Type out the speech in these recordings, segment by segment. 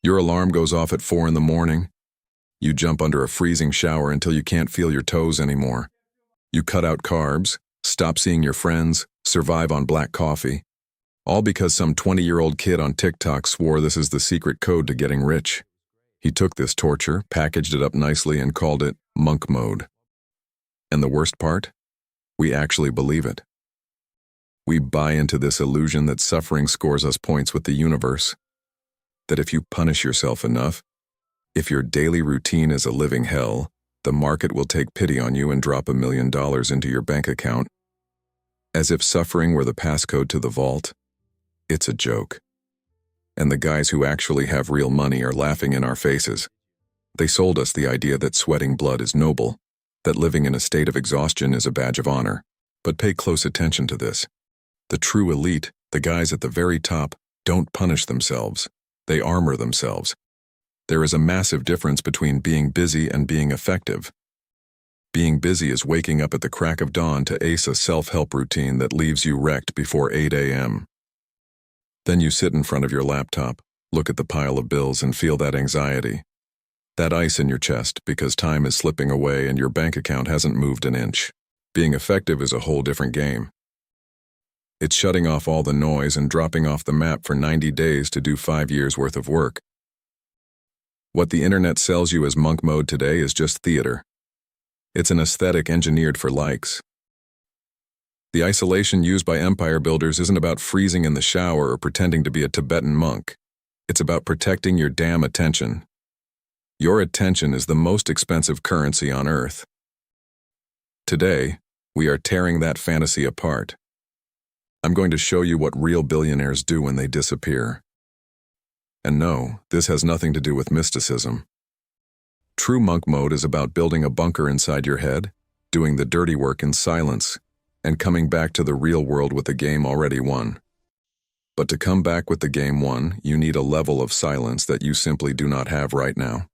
Your alarm goes off at 4 in the morning. You jump under a freezing shower until you can't feel your toes anymore. You cut out carbs, stop seeing your friends, survive on black coffee. All because some 20-year-old kid on TikTok swore this is the secret code to getting rich. He took this torture, packaged it up nicely, and called it monk mode. And the worst part? We actually believe it. We buy into this illusion that suffering scores us points with the universe. That if you punish yourself enough, if your daily routine is a living hell, the market will take pity on you and drop $1 million into your bank account. As if suffering were the passcode to the vault. It's a joke. And the guys who actually have real money are laughing in our faces. They sold us the idea that sweating blood is noble, that living in a state of exhaustion is a badge of honor. But pay close attention to this. The true elite, the guys at the very top, don't punish themselves. They armor themselves. There is a massive difference between being busy and being effective. Being busy is waking up at the crack of dawn to ace a self-help routine that leaves you wrecked before 8 a.m. Then you sit in front of your laptop, look at the pile of bills and feel that anxiety. That ice in your chest because time is slipping away and your bank account hasn't moved an inch. Being effective is a whole different game. It's shutting off all the noise and dropping off the map for 90 days to do 5 years worth of work. What the internet sells you as monk mode today is just theater. It's an aesthetic engineered for likes. The isolation used by empire builders isn't about freezing in the shower or pretending to be a Tibetan monk. It's about protecting your damn attention. Your attention is the most expensive currency on earth. Today, we are tearing that fantasy apart. I'm going to show you what real billionaires do when they disappear. And no, this has nothing to do with mysticism. True monk mode is about building a bunker inside your head, doing the dirty work in silence, and coming back to the real world with the game already won. But to come back with the game won, you need a level of silence that you simply do not have right now.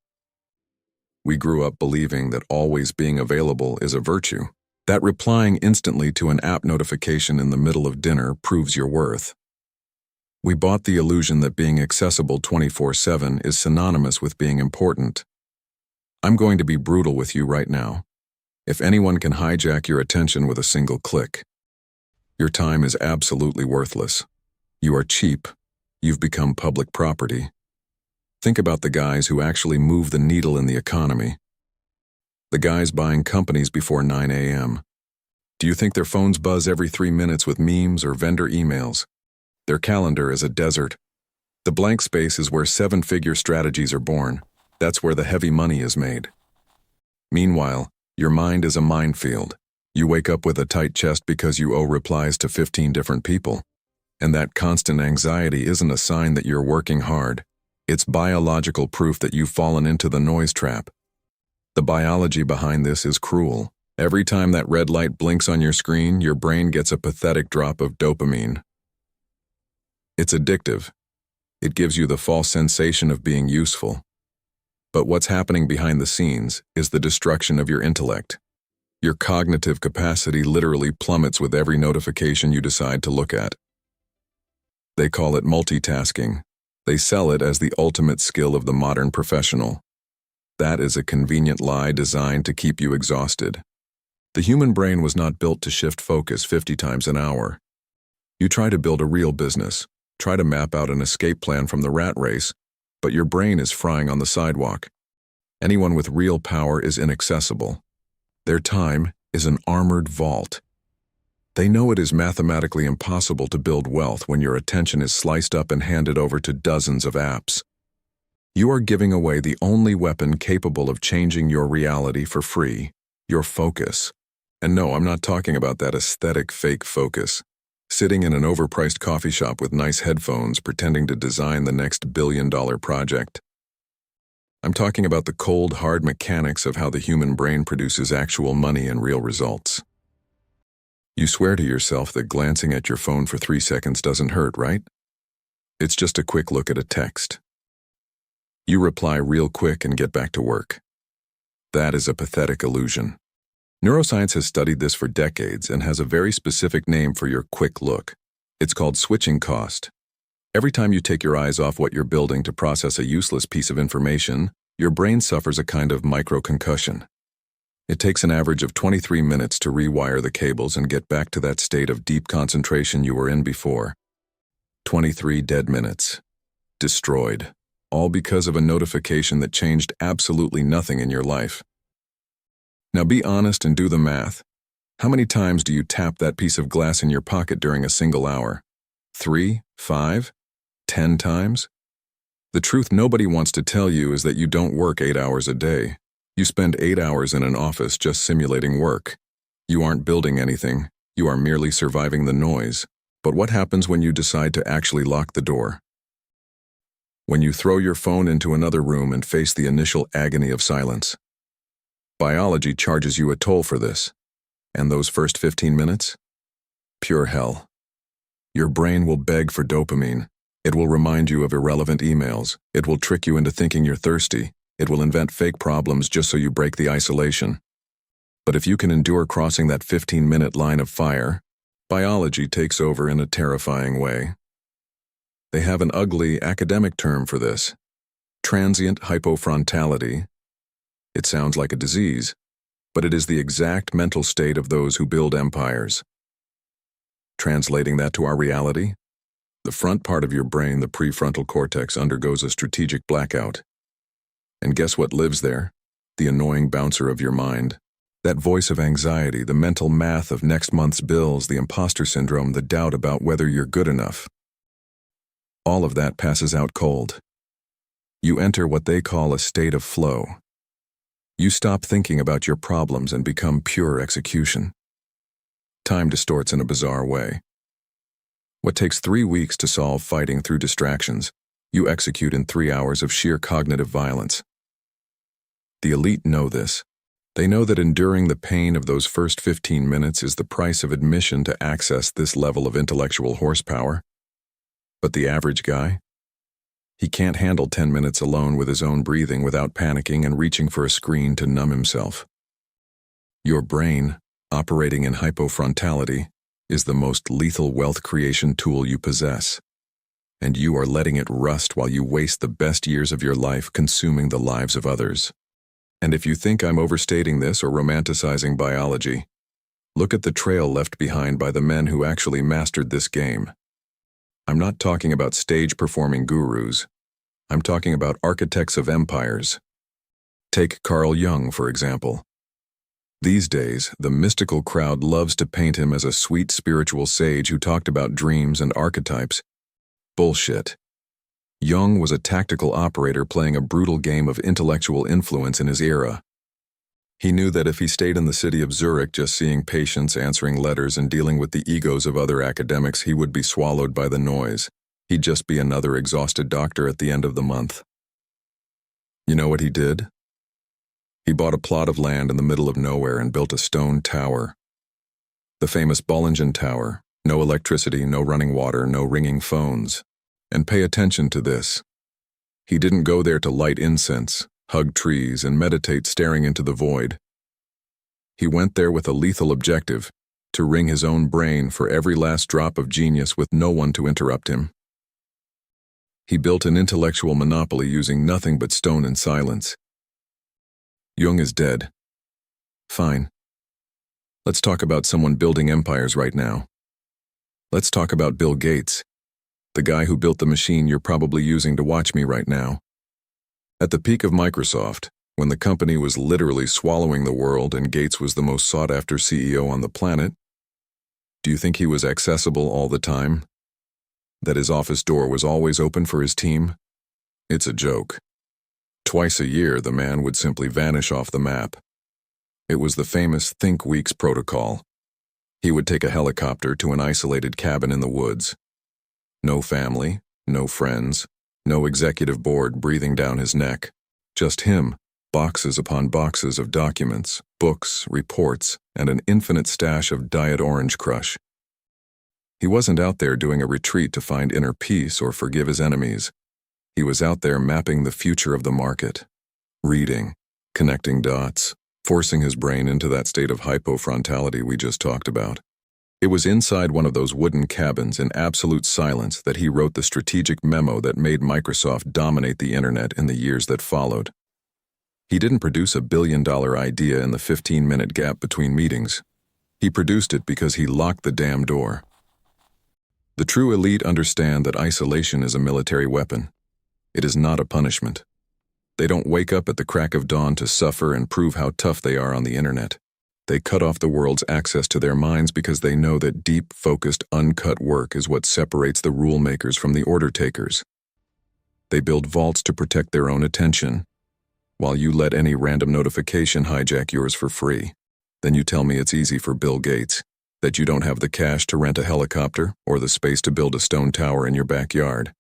We grew up believing that always being available is a virtue, that replying instantly to an app notification in the middle of dinner proves your worth. We bought the illusion that being accessible 24/7 is synonymous with being important. I'm going to be brutal with you right now. If anyone can hijack your attention with a single click, your time is absolutely worthless. You are cheap. You've become public property. Think about the guys who actually move the needle in the economy. The guys buying companies before 9 a.m. Do you think their phones buzz every 3 minutes with memes or vendor emails? Their calendar is a desert. The blank space is where 7-figure strategies are born. That's where the heavy money is made. Meanwhile, your mind is a minefield. You wake up with a tight chest because you owe replies to 15 different people. And that constant anxiety isn't a sign that you're working hard. It's biological proof that you've fallen into the noise trap. The biology behind this is cruel. Every time that red light blinks on your screen, your brain gets a pathetic drop of dopamine. It's addictive. It gives you the false sensation of being useful. But what's happening behind the scenes is the destruction of your intellect. Your cognitive capacity literally plummets with every notification you decide to look at. They call it multitasking. They sell it as the ultimate skill of the modern professional. That is a convenient lie designed to keep you exhausted. The human brain was not built to shift focus 50 times an hour. You try to build a real business, try to map out an escape plan from the rat race, but your brain is frying on the sidewalk. Anyone with real power is inaccessible. Their time is an armored vault. They know it is mathematically impossible to build wealth when your attention is sliced up and handed over to dozens of apps. You are giving away the only weapon capable of changing your reality for free, your focus. And no, I'm not talking about that aesthetic fake focus. Sitting in an overpriced coffee shop with nice headphones pretending to design the next billion-dollar project. I'm talking about the cold, hard mechanics of how the human brain produces actual money and real results. You swear to yourself that glancing at your phone for 3 seconds doesn't hurt, right? It's just a quick look at a text. You reply real quick and get back to work. That is a pathetic illusion. Neuroscience has studied this for decades and has a very specific name for your quick look. It's called switching cost. Every time you take your eyes off what you're building to process a useless piece of information, your brain suffers a kind of microconcussion. It takes an average of 23 minutes to rewire the cables and get back to that state of deep concentration you were in before. 23 dead minutes. Destroyed. All because of a notification that changed absolutely nothing in your life. Now be honest and do the math. How many times do you tap that piece of glass in your pocket during a single hour? 3, 5, 10 times? The truth nobody wants to tell you is that you don't work 8 hours a day. You spend 8 hours in an office just simulating work. You aren't building anything, you are merely surviving the noise. But what happens when you decide to actually lock the door? When you throw your phone into another room and face the initial agony of silence? Biology charges you a toll for this. And those first 15 minutes? Pure hell. Your brain will beg for dopamine. It will remind you of irrelevant emails. It will trick you into thinking you're thirsty. It will invent fake problems just so you break the isolation. But if you can endure crossing that 15-minute line of fire, biology takes over in a terrifying way. They have an ugly academic term for this. Transient hypofrontality. It sounds like a disease, but it is the exact mental state of those who build empires. Translating that to our reality, the front part of your brain, the prefrontal cortex, undergoes a strategic blackout. And guess what lives there? The annoying bouncer of your mind. That voice of anxiety, the mental math of next month's bills, the imposter syndrome, the doubt about whether you're good enough. All of that passes out cold. You enter what they call a state of flow. You stop thinking about your problems and become pure execution. Time distorts in a bizarre way. What takes 3 weeks to solve fighting through distractions, you execute in 3 hours of sheer cognitive violence. The elite know this. They know that enduring the pain of those first 15 minutes is the price of admission to access this level of intellectual horsepower. But the average guy? He can't handle 10 minutes alone with his own breathing without panicking and reaching for a screen to numb himself. Your brain, operating in hypofrontality, is the most lethal wealth creation tool you possess. And you are letting it rust while you waste the best years of your life consuming the lives of others. And if you think I'm overstating this or romanticizing biology, look at the trail left behind by the men who actually mastered this game. I'm not talking about stage-performing gurus. I'm talking about architects of empires. Take Carl Jung, for example. These days, the mystical crowd loves to paint him as a sweet spiritual sage who talked about dreams and archetypes. Bullshit. Jung was a tactical operator playing a brutal game of intellectual influence in his era. He knew that if he stayed in the city of Zurich just seeing patients, answering letters, and dealing with the egos of other academics, he would be swallowed by the noise. He'd just be another exhausted doctor at the end of the month. You know what he did? He bought a plot of land in the middle of nowhere and built a stone tower. The famous Bollingen Tower. No electricity, no running water, no ringing phones. And pay attention to this. He didn't go there to light incense, hug trees, and meditate staring into the void. He went there with a lethal objective, to wring his own brain for every last drop of genius with no one to interrupt him. He built an intellectual monopoly using nothing but stone and silence. Jung is dead. Fine. Let's talk about someone building empires right now. Let's talk about Bill Gates, the guy who built the machine you're probably using to watch me right now. At the peak of Microsoft, when the company was literally swallowing the world and Gates was the most sought-after CEO on the planet, do you think he was accessible all the time? That his office door was always open for his team? It's a joke. Twice a year, the man would simply vanish off the map. It was the famous Think Weeks protocol. He would take a helicopter to an isolated cabin in the woods. No family, no friends, no executive board breathing down his neck. Just him, boxes upon boxes of documents, books, reports, and an infinite stash of Diet Orange Crush. He wasn't out there doing a retreat to find inner peace or forgive his enemies. He was out there mapping the future of the market, reading, connecting dots, forcing his brain into that state of hypofrontality we just talked about. It was inside one of those wooden cabins in absolute silence that he wrote the strategic memo that made Microsoft dominate the internet in the years that followed. He didn't produce a billion-dollar idea in the 15-minute gap between meetings. He produced it because he locked the damn door. The true elite understand that isolation is a military weapon. It is not a punishment. They don't wake up at the crack of dawn to suffer and prove how tough they are on the internet. They cut off the world's access to their minds because they know that deep, focused, uncut work is what separates the rule makers from the order takers. They build vaults to protect their own attention, while you let any random notification hijack yours for free. Then you tell me it's easy for Bill Gates, that you don't have the cash to rent a helicopter or the space to build a stone tower in your backyard.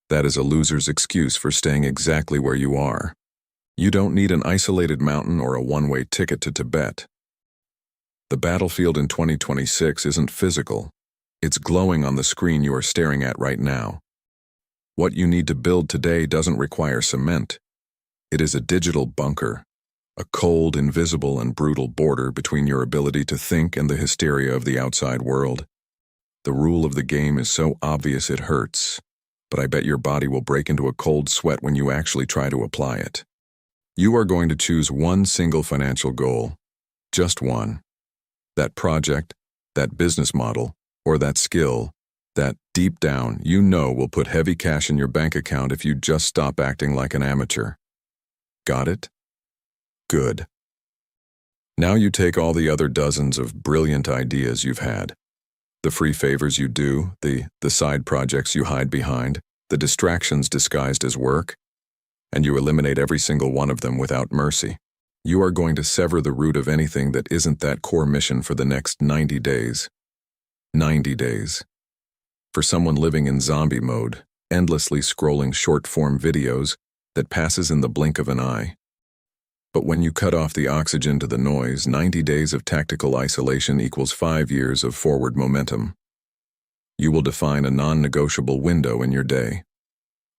That is a loser's excuse for staying exactly where you are. You don't need an isolated mountain or a one-way ticket to Tibet. The battlefield in 2026 isn't physical. It's glowing on the screen you are staring at right now. What you need to build today doesn't require cement. It is a digital bunker, a cold, invisible, and brutal border between your ability to think and the hysteria of the outside world. The rule of the game is so obvious it hurts, but I bet your body will break into a cold sweat when you actually try to apply it. You are going to choose one single financial goal, just one. That project, that business model, or that skill that, deep down, you know will put heavy cash in your bank account if you just stop acting like an amateur. Got it? Good. Now you take all the other dozens of brilliant ideas you've had. The free favors you do, the side projects you hide behind, the distractions disguised as work, and you eliminate every single one of them without mercy. You are going to sever the root of anything that isn't that core mission for the next 90 days. 90 days. For someone living in zombie mode, endlessly scrolling short-form videos that passes in the blink of an eye. But when you cut off the oxygen to the noise, 90 days of tactical isolation equals 5 years of forward momentum. You will define a non-negotiable window in your day.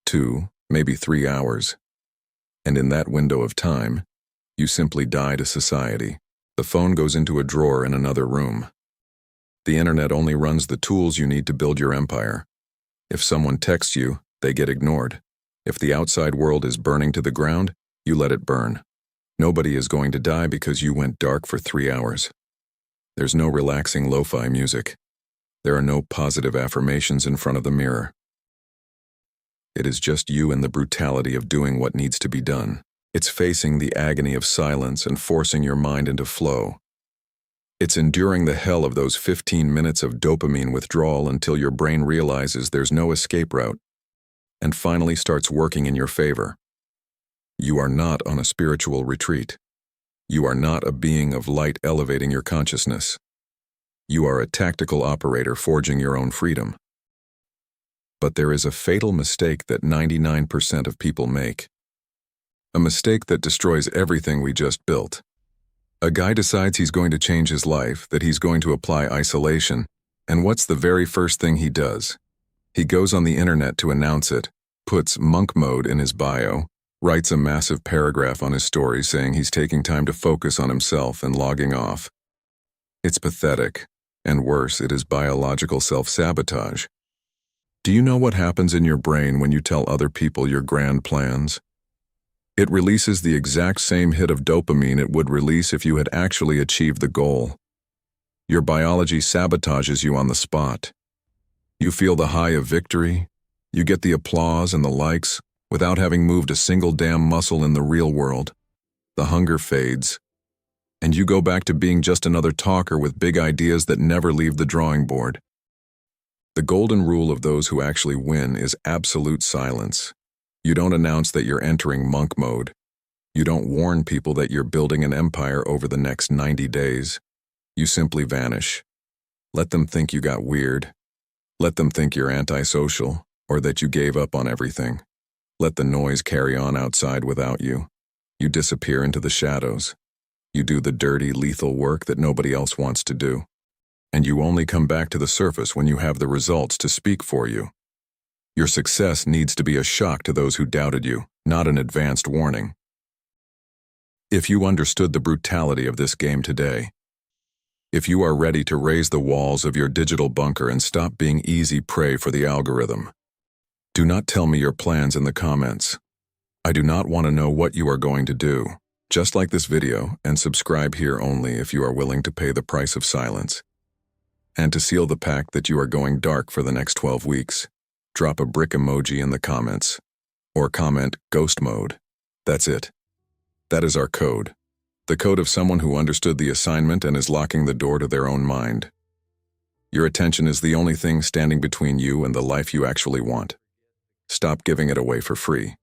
2, maybe 3 hours. And in that window of time, you simply die to society. The phone goes into a drawer in another room. The internet only runs the tools you need to build your empire. If someone texts you, they get ignored. If the outside world is burning to the ground, you let it burn. Nobody is going to die because you went dark for 3 hours. There's no relaxing lo-fi music. There are no positive affirmations in front of the mirror. It is just you and the brutality of doing what needs to be done. It's facing the agony of silence and forcing your mind into flow. It's enduring the hell of those 15 minutes of dopamine withdrawal until your brain realizes there's no escape route and finally starts working in your favor. You are not on a spiritual retreat. You are not a being of light elevating your consciousness. You are a tactical operator forging your own freedom. But there is a fatal mistake that 99% of people make. A mistake that destroys everything we just built. A guy decides he's going to change his life, that he's going to apply isolation, and what's the very first thing he does? He goes on the internet to announce it, puts monk mode in his bio, writes a massive paragraph on his story saying he's taking time to focus on himself and logging off. It's pathetic, and worse, it is biological self-sabotage. Do you know what happens in your brain when you tell other people your grand plans? It releases the exact same hit of dopamine it would release if you had actually achieved the goal. Your biology sabotages you on the spot. You feel the high of victory. You get the applause and the likes without having moved a single damn muscle in the real world. The hunger fades, and you go back to being just another talker with big ideas that never leave the drawing board. The golden rule of those who actually win is absolute silence. You don't announce that you're entering monk mode. You don't warn people that you're building an empire over the next 90 days. You simply vanish. Let them think you got weird. Let them think you're antisocial, or that you gave up on everything. Let the noise carry on outside without you. You disappear into the shadows. You do the dirty, lethal work that nobody else wants to do. And you only come back to the surface when you have the results to speak for you. Your success needs to be a shock to those who doubted you, not an advanced warning. If you understood the brutality of this game today, If you are ready to raise the walls of your digital bunker and stop being easy prey for the algorithm, do not tell me your plans in the comments. I do not want to know what you are going to do. Just like this video and subscribe here only if you are willing to pay the price of silence. And to seal the pact that you are going dark for the next 12 weeks, drop a brick emoji in the comments. Or comment ghost mode. That's it. That is our code. The code of someone who understood the assignment and is locking the door to their own mind. Your attention is the only thing standing between you and the life you actually want. Stop giving it away for free.